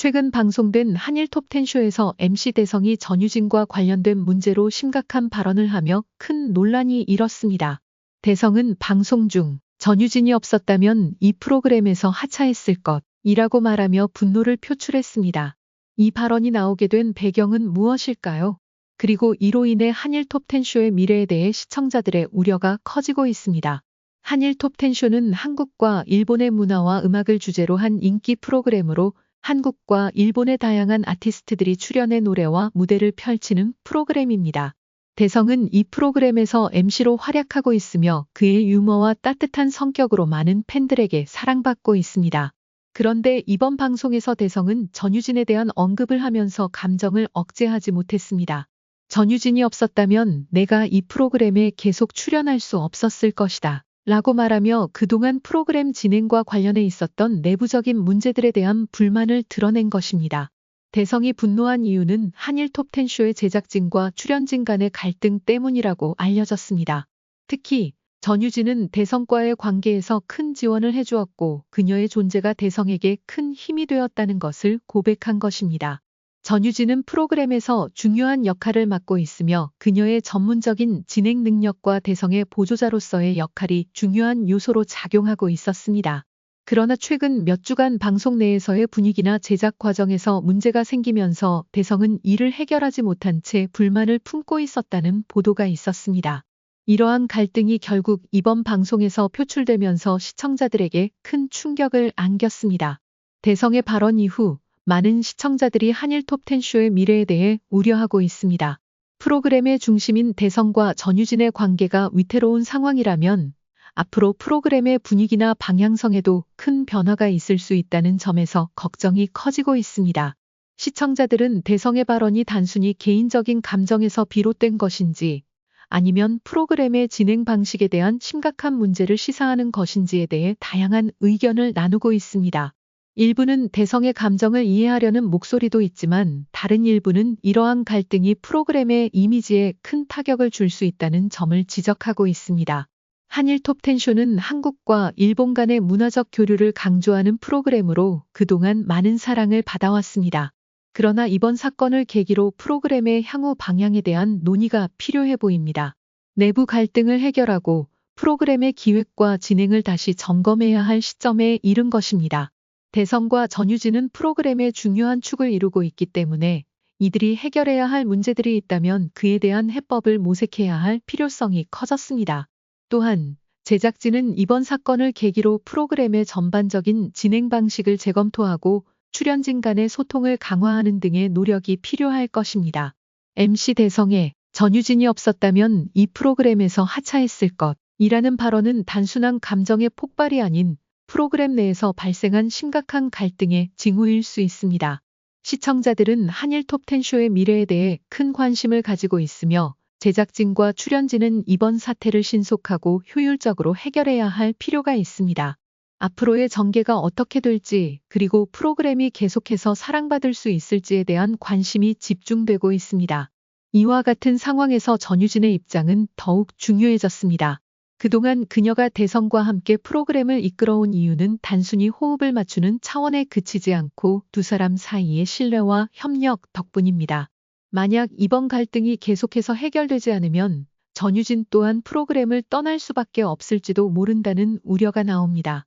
최근 방송된 한일 톱10 쇼에서 MC 대성이 전유진과 관련된 문제로 심각한 발언을 하며 큰 논란이 일었습니다. 대성은 방송 중 전유진이 없었다면 이 프로그램에서 하차했을 것이라고 말하며 분노를 표출했습니다. 이 발언이 나오게 된 배경은 무엇일까요? 그리고 이로 인해 한일 톱10 쇼의 미래에 대해 시청자들의 우려가 커지고 있습니다. 한일 톱10 쇼는 한국과 일본의 문화와 음악을 주제로 한 인기 프로그램으로 한국과 일본의 다양한 아티스트들이 출연해 노래와 무대를 펼치는 프로그램입니다. 대성은 이 프로그램에서 MC로 활약하고 있으며 그의 유머와 따뜻한 성격으로 많은 팬들에게 사랑받고 있습니다. 그런데 이번 방송에서 대성은 전유진에 대한 언급을 하면서 감정을 억제하지 못했습니다. 전유진이 없었다면 내가 이 프로그램에 계속 출연할 수 없었을 것이다 라고 말하며 그동안 프로그램 진행과 관련해 있었던 내부적인 문제들에 대한 불만을 드러낸 것입니다. 대성이 분노한 이유는 한일 톱10 쇼의 제작진과 출연진 간의 갈등 때문이라고 알려졌습니다. 특히 전유진은 대성과의 관계에서 큰 지원을 해주었고 그녀의 존재가 대성에게 큰 힘이 되었다는 것을 고백한 것입니다. 전유진은 프로그램에서 중요한 역할을 맡고 있으며 그녀의 전문적인 진행 능력과 대성의 보조자로서의 역할이 중요한 요소로 작용하고 있었습니다. 그러나 최근 몇 주간 방송 내에서의 분위기나 제작 과정에서 문제가 생기면서 대성은 이를 해결하지 못한 채 불만을 품고 있었다는 보도가 있었습니다. 이러한 갈등이 결국 이번 방송에서 표출되면서 시청자들에게 큰 충격을 안겼습니다. 대성의 발언 이후 많은 시청자들이 한일 톱10 쇼의 미래에 대해 우려하고 있습니다. 프로그램의 중심인 대성과 전유진의 관계가 위태로운 상황이라면 앞으로 프로그램의 분위기나 방향성에도 큰 변화가 있을 수 있다는 점에서 걱정이 커지고 있습니다. 시청자들은 대성의 발언이 단순히 개인적인 감정에서 비롯된 것인지 아니면 프로그램의 진행 방식에 대한 심각한 문제를 시사하는 것인지에 대해 다양한 의견을 나누고 있습니다. 일부는 대성의 감정을 이해하려는 목소리도 있지만 다른 일부는 이러한 갈등이 프로그램의 이미지에 큰 타격을 줄 수 있다는 점을 지적하고 있습니다. 한일 톱10 쇼는 한국과 일본 간의 문화적 교류를 강조하는 프로그램으로 그동안 많은 사랑을 받아왔습니다. 그러나 이번 사건을 계기로 프로그램의 향후 방향에 대한 논의가 필요해 보입니다. 내부 갈등을 해결하고 프로그램의 기획과 진행을 다시 점검해야 할 시점에 이른 것입니다. 대성과 전유진은 프로그램의 중요한 축을 이루고 있기 때문에 이들이 해결해야 할 문제들이 있다면 그에 대한 해법을 모색해야 할 필요성이 커졌습니다. 또한 제작진은 이번 사건을 계기로 프로그램의 전반적인 진행 방식을 재검토하고 출연진 간의 소통을 강화하는 등의 노력이 필요할 것입니다. MC 대성의 전유진이 없었다면 이 프로그램에서 하차했을 것이라는 발언은 단순한 감정의 폭발이 아닌 프로그램 내에서 발생한 심각한 갈등의 징후일 수 있습니다. 시청자들은 한일 톱10 쇼의 미래에 대해 큰 관심을 가지고 있으며 제작진과 출연진은 이번 사태를 신속하고 효율적으로 해결해야 할 필요가 있습니다. 앞으로의 전개가 어떻게 될지 그리고 프로그램이 계속해서 사랑받을 수 있을지에 대한 관심이 집중되고 있습니다. 이와 같은 상황에서 전유진의 입장은 더욱 중요해졌습니다. 그동안 그녀가 대성과 함께 프로그램을 이끌어온 이유는 단순히 호흡을 맞추는 차원에 그치지 않고 두 사람 사이의 신뢰와 협력 덕분입니다. 만약 이번 갈등이 계속해서 해결되지 않으면 전유진 또한 프로그램을 떠날 수밖에 없을지도 모른다는 우려가 나옵니다.